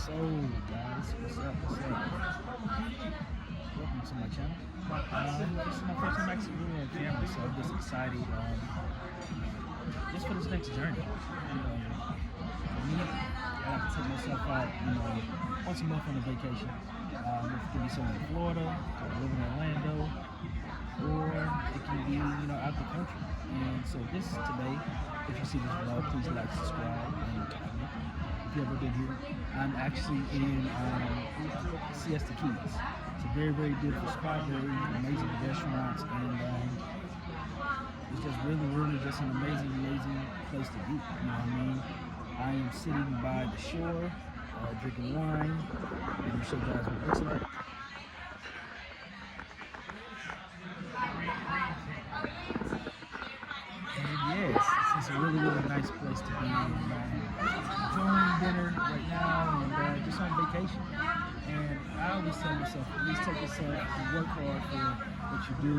So, guys, what's up? Welcome to my channel. This is my first time actually really on camera, so I'm just excited just for this next journey. For me, I like to take myself out, once a month on a vacation. It could be somewhere in Florida, I live in Orlando, or it can be, out the country. And so this is today. If you see this vlog, please like, subscribe, and comment. If you've ever been here, I'm actually in Siesta Keys. It's a very, very beautiful spot, very amazing restaurants, and it's just really just an amazing place to be. You know what I mean? I am sitting by the shore, drinking wine. Let me show you guys what it looks like. Yes, it's a really nice place to be. Enjoying dinner right now and just on vacation. And I always tell myself, at least take yourself and work hard for what you do.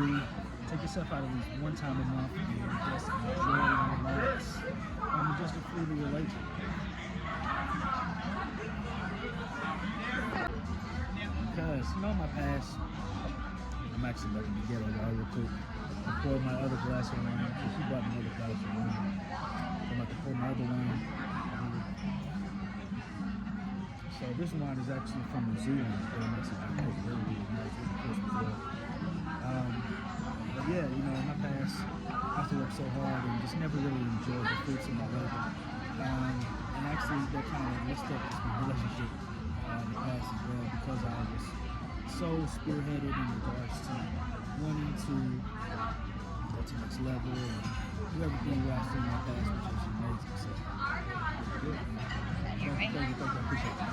Take yourself out at least one time a month and just enjoy and relax. Just to freely relate. Because, my past, I'm actually about to be getting it real quick. I poured my other glass of wine, because she brought me another glass of wine. I'm about to pour my other wine. So this wine is actually from New Zealand. It's really nice, really crisp as well. But yeah, in my past, I used to work so hard and just never really enjoyed the fruits of my labor. And actually, that kind of messed up my relationship in the past as well, because I was so spearheaded in regards to wanting to go to the next level and do everything what I've seen in my past, which was amazing. So, good. Thank you, I appreciate that.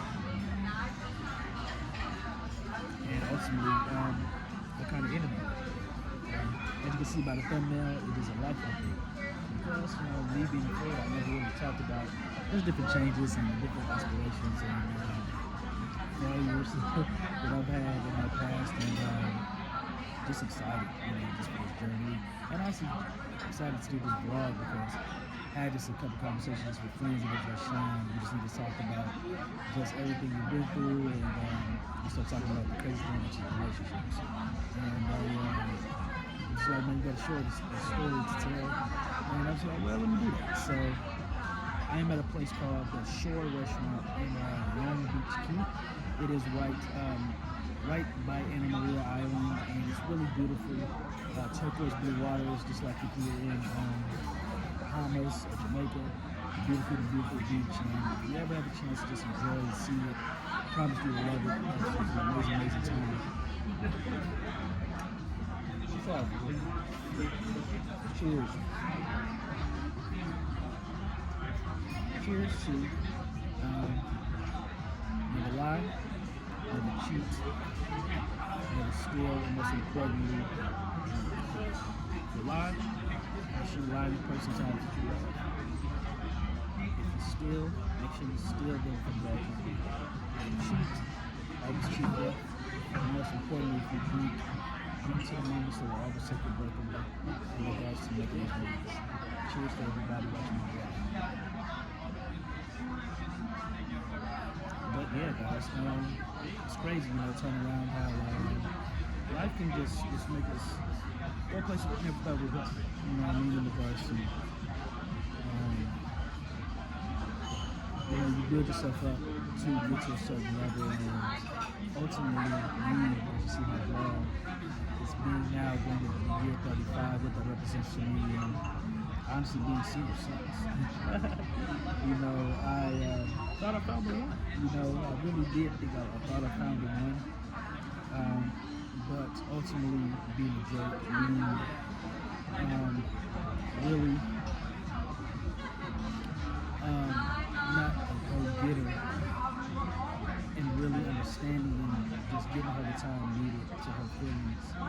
And ultimately, the kind of enemy. As you can see by the thumbnail, it is a life update. Because, me being in Florida, I never really talked about, there's different changes and different aspirations and failures that I've had in my past, and just excited, just for this journey. And also excited to do this vlog because I had just a couple conversations with friends that were just sharing. We just need to talk about just everything you've been through, and we start talking about the crazy things in relationships. And it's like, man, you got to show a story to tell. And I was like, well, let me do that. So I am at a place called the Shore Restaurant in Long Beach, Key. It is right by Anna Maria Island, and it's really beautiful. Turquoise blue waters, just like if you're in Bahamas or Jamaica. Beautiful beach, and if you ever have a chance to just enjoy and see it, I promise you will love it. It's an amazing time. Cheers. Cheers to never lie, never cheat, never steal, and most importantly, if you lie, make sure you lie to the person that you love. If you steal, make sure you steal them from back. If you cheat, always cheat them. And most importantly, if you drink to the moments that will always take your breath away in regards to making these movies. Cheers to everybody watching my vlog. But yeah, guys, it's crazy, turning around how life can just make us go places we never thought we'd go. You know what I mean? In regards to, you build yourself up to get to a certain level, and ultimately, as you see my vlog, it's being now going to year 35, what that represents to me, and honestly being single since. I thought I found the one. I really did think I thought I found the one. But ultimately being a jerk, really not a go-getter, and really understanding and just giving her the time needed to her feelings. I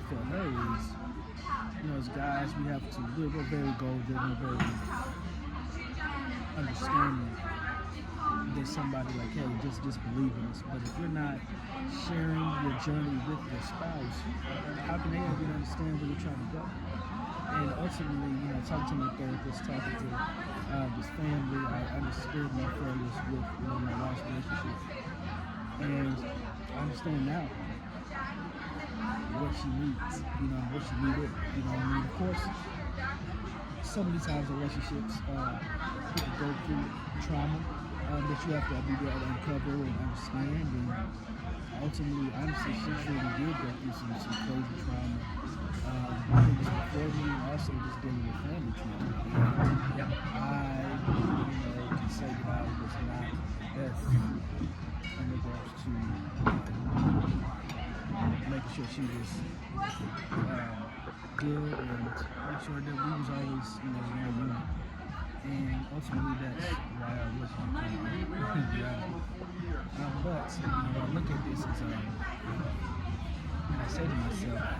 felt her is, as guys, we're very goal-driven, we're very understanding. There's somebody like, hey, just believe in us. But if you're not sharing your journey with your spouse, how can they ever understand where you're trying to go? And ultimately, talking to my therapist, talking to this family, I understood my failures with my last relationship, and I understand now what she needs, what she needed. Of course, so many times in relationships, people go through trauma that you have to be able to uncover and understand. And ultimately, honestly, she truly did go through some crazy trauma. Things before me, and also just dealing with family trauma. And I, can say that I was not the best in regards to making sure she was good and make sure that we was always, one unit. And ultimately, that's why I wasn't but I look at this as and I say to myself,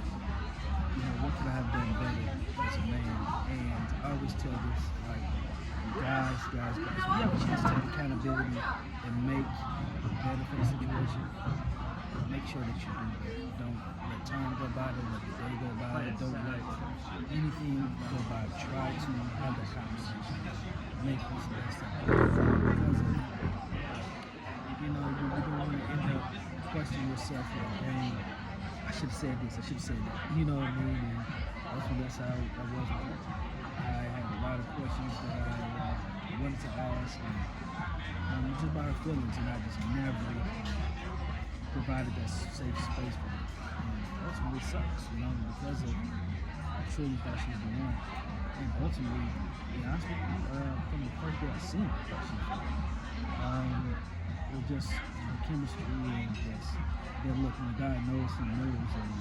what could I have done better as a man? And I always tell this, like, guys, we have a chance to take accountability and make better for the situation. Make sure that you do that. Don't let time go by, don't let the day go by, don't let anything go by. Try to have that conversation. Make this the best out of it. Because you don't want to end up questioning yourself like, dang, I should have said this, I should have said that. You know what I mean? And ultimately, that's how I was with it. I had a lot of questions that I wanted to ask, and just about her feelings, and I just never provided that safe space for me. And ultimately, it sucks, because of I truly thought she was the one. And ultimately, honestly, from the first day I seen her, I thought she was the one. It was just the chemistry and just that look. When God knows, He knows. And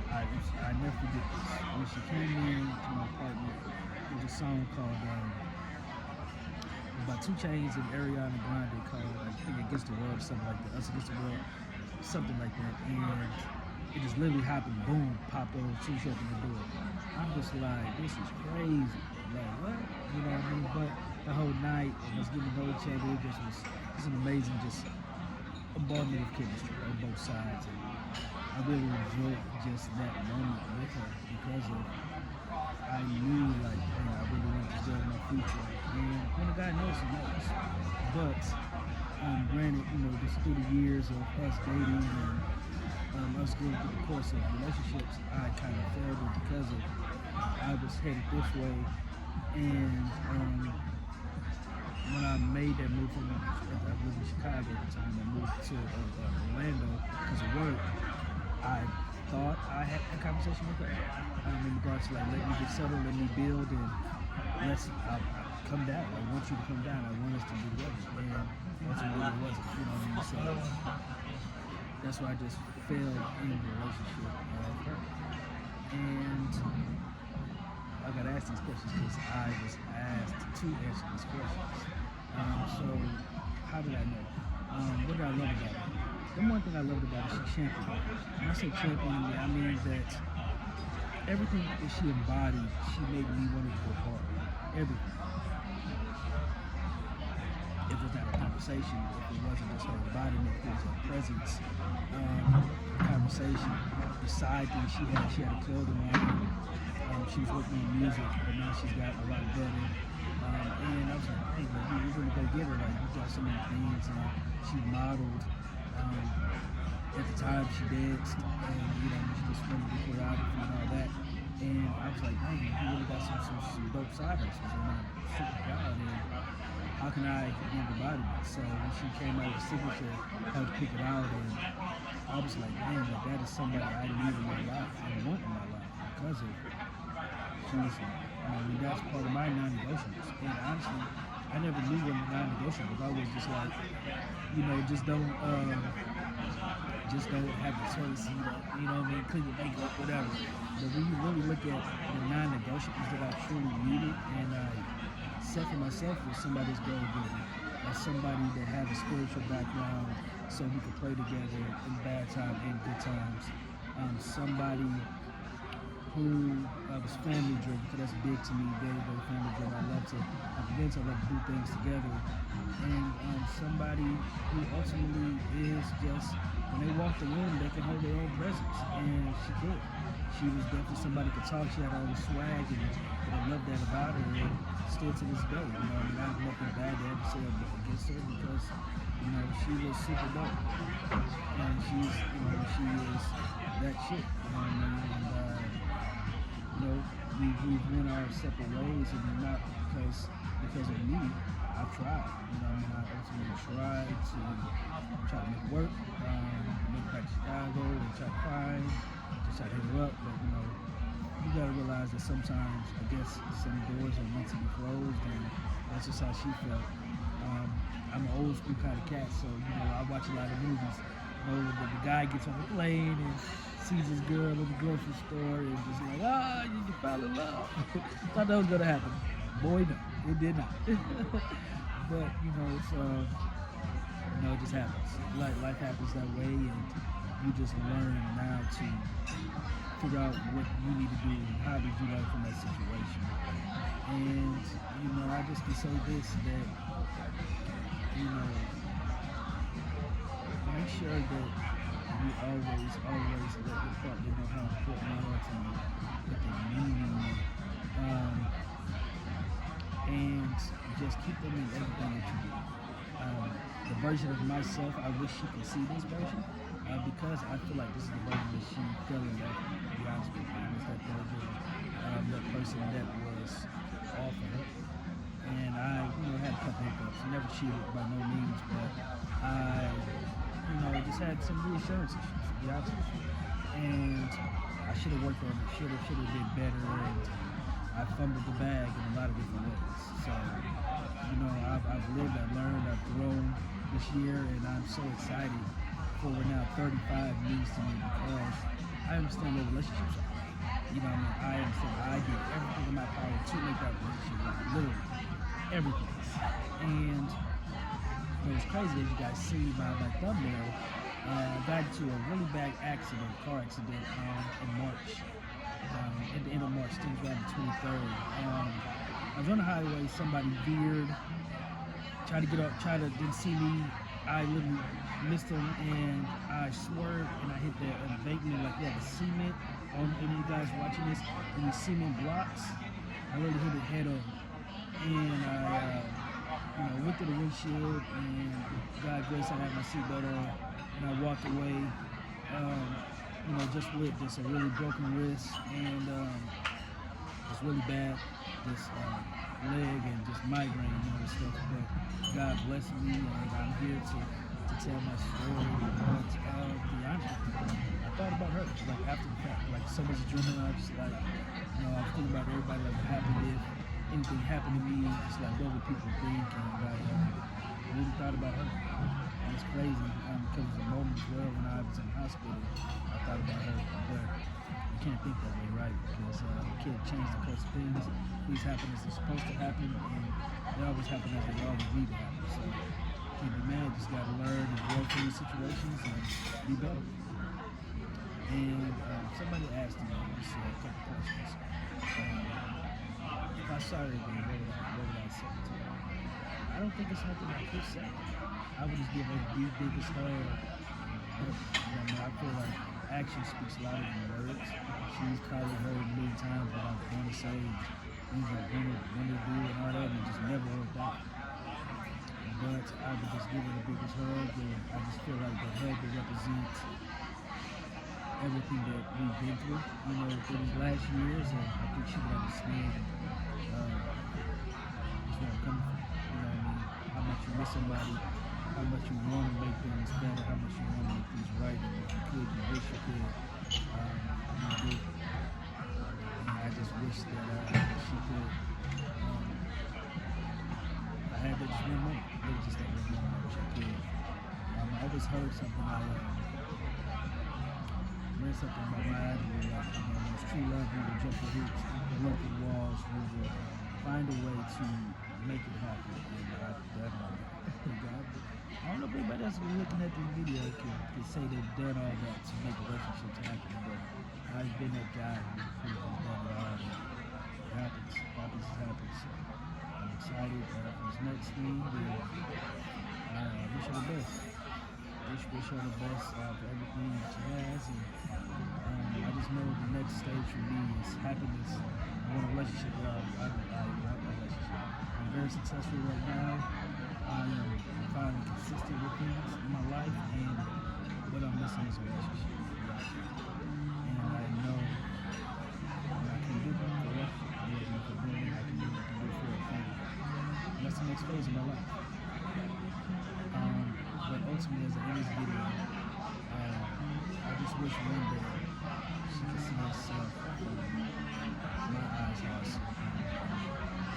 I never forget this. When she came in to my apartment, there was a song called by 2 Chainz and Ariana Grande called, I think, Against the World, something like that. Us Against the World, something like that. And it just literally happened. Boom, popped over, she shut the door. I'm just like, this is crazy. Like, what? You know what I mean? But the whole night, and us getting to know each other, it just was an amazing, just abundant of chemistry on both sides. And I really enjoyed just that moment with her because of I knew, like, I really wanted to build my future. And when a guy knows, he knows. But granted, just through the years of us dating and us going through the course of relationships, I kind of failed it because of I was headed this way. And when I made that move from, I lived in Chicago at the time, I moved to Orlando because of work. I thought I had a conversation with her in regards to, like, let me get settled, let me build, and I'll come down. I want you to come down. I want us to be together. And ultimately it wasn't. You know what I mean? So that's why I just failed in the relationship with her. And I got asked these questions because I was asked to answer these questions. So how did I know? What did I love about her? The one thing I loved about her, she championed me. When I say championed me, I mean that everything that she embodied, she made me want to go hard. Everything. If it was not a conversation, if it wasn't just her embodiment, if it was her presence, conversation, the side thing she had a clothing line. She was working on music, but now she's got a lot better. And I was like, hey, we're going to go get her. Like, you got so many things. And she modeled. At the time, she danced, and she just wanted to choreography and all that. And I was like, hey, you really got some dope side hustles, and I'm super proud. And how can I be the body? So when she came out with Signature, I had to pick it out, and I was like, man, that is somebody I need in my life and want in my life because of she's. That's part of my non-negotiables. And honestly, I never knew what the non-negotiables. I was just like, just don't have the choice, you know what I mean, clean your makeup, whatever. But when you really look at the non-negotiables that I truly needed, and I set for myself was somebody's goal giver, as somebody that had a spiritual background, so we could play together in bad times and good times. Somebody who was family driven, because that's big to me, very, very family driven. I love to have events, I love to do things together. And somebody who ultimately is just, when they walk the room, they can hold their own presence. And she could. She was definitely somebody who could talk. She had all the swag, and I love that about her. And still to this day, you know, I mean, I have nothing bad to ever say against her, because, you know, she was super dope. And she's, you know, she is that shit. You know what I mean? And, you know, we've went our separate ways, and not because of me. I've tried. You know, I mean, I ultimately tried to make it work, make it back to Chicago, and try to find, just try to hit her up. But you know, you gotta realize that sometimes, I guess, some doors are meant to be closed, and that's just how she felt. I'm an old school kind of cat, so you know, I watch a lot of movies. You know, the guy gets on the plane and sees his girl in the grocery store and just like, you fell in love. Thought that was gonna happen. Boy, no, it did not. But you know, it's you know, it just happens. Life happens that way, and you just learn now to figure out what you need to do and how did you learn from that situation. And you know, I just can say this, that you know, make sure that you always let your partner know how important they are to you, what they mean, and just keep them in everything that you do. The version of myself, I wish she could see this version, because I feel like this is the version that she fell in love with, to be honest with you. It's that version, that person that was all for her. And I, you know, had a couple hiccups. Never cheated by no means, but I, you know, just had some reassurance issues, to be honest with you. And I should have worked on it, should have been better, and I fumbled the bag in a lot of different ways. So, you know, I've lived, I've learned, I've grown this year, and I'm so excited for what now 35 means to me, because I understand what relationships are. You know, I understand I did everything in my power to make that relationship work, literally everything. And what's crazy, as you guys see by my thumbnail, I got into a really bad car accident in March. At the end of March, things around the 23rd. I was on the highway, somebody veered, didn't see me. I literally missed him, and I swerved, and I hit the embankment, like the cement. Any of you guys watching this, and the cement blocks, I literally hit it head on. And I, you know, went through the windshield, and God grace, I had my seatbelt on, and I walked away. You know, just with a really broken wrist, and it's really bad, this leg, and just migraine, you know, and stuff. But God bless me, and I'm here to tell my story. But to be honest with you, I thought about her, like after the fact, like so much adrenaline. I was just like, you know, I was thinking about everybody, like what happened if anything happened to me, just like what would people think, and like I really thought about her. And it's crazy, because there's a moment as well when I was in the hospital, I thought about her, but you can't think that way, right? Because you can't change the course of things. Things happen as they're supposed to happen, and they always happen as they always need to happen. So can't be mad, just gotta learn and grow from these situations and be better. And somebody asked me, a couple questions. If I started again, what would I say to her? I don't think it's nothing I could say. I would just give her the biggest hug. You know, I feel like action speaks louder than words. She's probably heard a million times what I want to say, things I want to do, and all that, and it just never worked out. But I would just give her the biggest hug, and I just feel like the hug that represents everything that we've been through, you know, through these last years, and I think she would understand just where I'm coming from. You know what I mean? How much you miss somebody, how much you want to make things better, how much you want to make things right, and if you could, you wish you could, you do. And I just wish that she could, I had that just one moment, really just that one moment, I wish I could. I always heard something, read something about my attitude, like, you know, it's true love, we will jump the hoops, we work the walls, we will find a way to make it happen. And I definitely, I don't know if anybody else who's looking at this video can say they've done all that to make relationships happen, but I I've been that guy who's done it all. It happens. Happens. Happens. So I'm excited for this next thing. And I wish her the best. Wish her the best for everything that she has. And I just know the next stage for me is happiness. I want a relationship. I want a relationship. I'm very successful right now. I am finally consistent with things in my life, and what I'm missing is a relationship. And I know I can do it for life. I can do it for women. I can do it for a family. And that's the next phase of my life. But ultimately, as I end this video, I just wish one day she could see herself from my eyes also.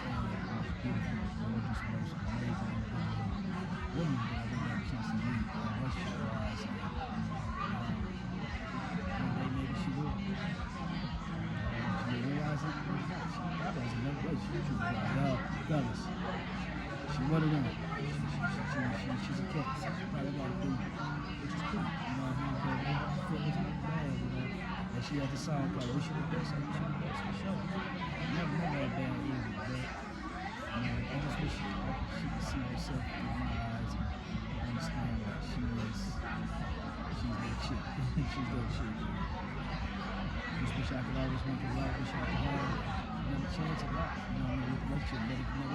And the most beautiful, gorgeous, most amazing woman that I've ever had a chance to meet. And what she was. One day maybe she will. She may realize it, maybe not. She probably has another way. She's like, fellas. She wanted them. She's a cat. So she probably got to do, which is cool. You know what I mean? But I feel it's not bad, you know. And she has a song called Wish You the Best. I wish you the best for sure. Never that bad either. But I just wish she could see herself through my eyes and understand that she's that chick. She's that chick. Just wish I could always make her love. Wish I could have another chance at life. You know what I mean? With the relationship, but if it never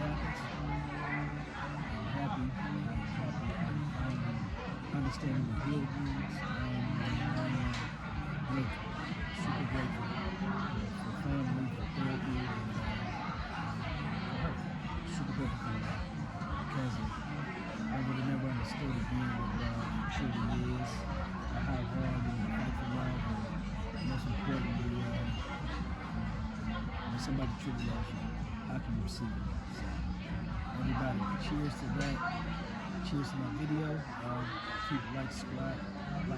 happens, I'm happy. Understanding the real needs. Grateful. Super grateful for family, for therapy, and for her. Super grateful for that. Because I would have never understood being what love truly is, or how hard you fight for love, and most importantly, when somebody truly loves you, how can you receive it? So, everybody, cheers to that. Cheers to my video. Keep subscribe, and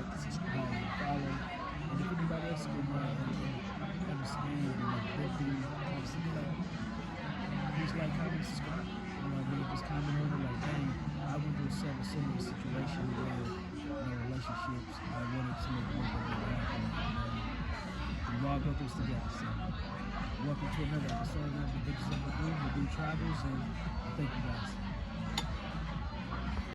follow. And if anybody else can understand and things, please comment, subscribe. You know, really just comment on it like, dang, I went through a similar situation where relationships, I wanted to make work of it happen. And we all go through this together. So, welcome to another episode of the Bitches of the Room, the Blue Tribals, and thank you guys.